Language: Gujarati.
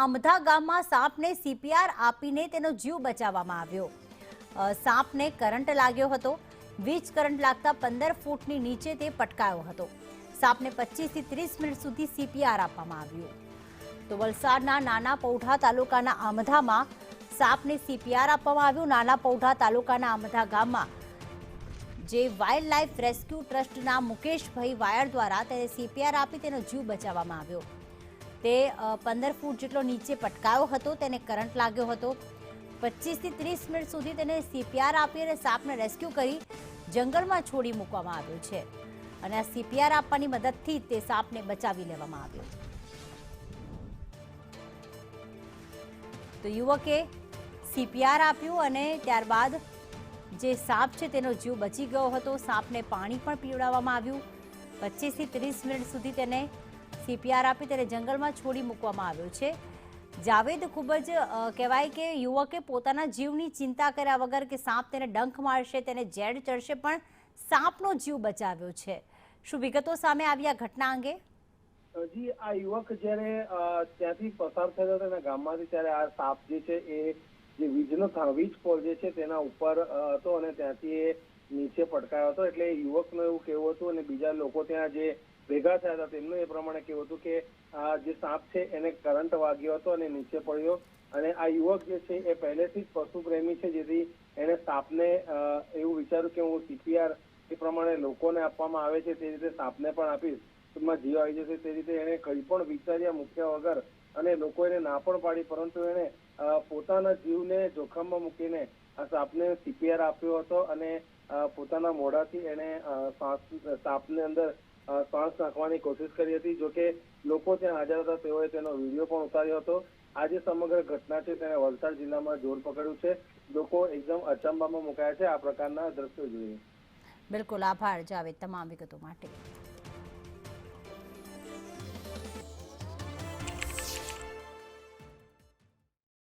આમધા ગામમાં સાપને સીપીઆર આપીને તેનો જીવ બચાવવામાં આવ્યો। સાપને કરંટ લાગ્યો હતો। વીજ કરંટ લાગતા 15 ફૂટની નીચે તે પટકાયો હતો। સાપને 25 થી 30 મિનિટ સુધી સીપીઆર આપવામાં આવ્યું। તો વલસાડના નાના પૌઠા તાલુકાના આમધામાં સાપને સીપીઆર આપવામાં આવ્યું। નાના પૌઠા તાલુકાના આમધા ગામમાં જે વાઇલ્ડ લાઇફ રેસ્ક્યુ ટ્રસ્ટના મુકેશભાઈ વાયર દ્વારા તેને સીપીઆર આપી તેનો જીવ બચાવવામાં આવ્યો। તે 15 ફૂટ જેટલો નીચે પટકાયો હતો। તેને કરંટ લાગ્યો હતો। 25 થી 30 મિનિટ સુધી તેને સીપીઆર આપી અને સાપને રેસ્ક્યુ કરી જંગલમાં છોડી મૂકવામાં આવ્યો છે અને આ સીપીઆર આપવાની મદદથી તે સાપને બચાવી લેવામાં આવ્યો। તો યુવકે સીપીઆર આપ્યું અને ત્યારબાદ જે સાપ છે તેનો જીવ બચી ગયો હતો। સાપને પાણી પણ પીવડાવવામાં આવ્યું। 25 થી 30 મિનિટ સુધી તેને સીપીઆર આપી તેને જંગલમાં છોડી મૂકવામાં આવ્યો છે। જાવેદ, ખૂબ જ કહેવાય કે યુવકે પોતાના જીવની ચિંતા કર્યા વગર કે સાપ તેને ડંખ મારશે, તેને ઝેડ ચડશે, પણ સાપનો જીવ બચાવ્યો છે। શું વિગતો સામે આવી આ ઘટના અંગે? જી, આ યુવક જ્યારે ત્યાંથી પસાર થયો હતો એના ગામમાંથી, ત્યારે આ સાપ જે છે એ જે વીજ પોલ જે છે તેના ઉપર હતો અને ત્યાંથી એ નીચે પટકાયો હતો। એટલે યુવકનું એવું કહેવું હતું અને બીજા લોકો ત્યાં જે ભેગા થયા હતા તેમનું એ પ્રમાણે કહેવું હતું કે આ જે સાપ છે એને કરંટ વાગ્યો હતો અને નીચે પડ્યો। અને આ યુવક જે છે એ પહેલેથી જ પશુ પ્રેમી છે, જેથી એને સાપને એવું વિચાર્યું કે હું સીપીઆર એ પ્રમાણે લોકોને આપવામાં આવે છે તે રીતે સાપને પણ આપીશ, ટૂંકમાં જીવ આવી જશે, તે રીતે એને કંઈ પણ વિચાર્યા મૂક્યા વગર અને લોકો એને ના પણ પાડી, પરંતુ એને પોતાના જીવને જોખમમાં મૂકીને આ સાપને સીપીઆર આપ્યો હતો અને પોતાના મોઢાથી એને સાપને અંદર શ્વાસ નાખવાની કોશિશ કરી હતી। જોકે લોકો ત્યાં હાજર હતા તેઓએ તેનો વિડીયો પણ ઉતાર્યો હતો। આ જે સમગ્ર ઘટના છે તેને વલસાડ જિલ્લામાં જોર પકડ્યું છે। લોકો એકદમ અચંબામાં મુકાયા છે આ પ્રકારના દ્રશ્યો જોઈને। બિલકુલ, આભાર જાવેદ તમામ વિગતો માટે।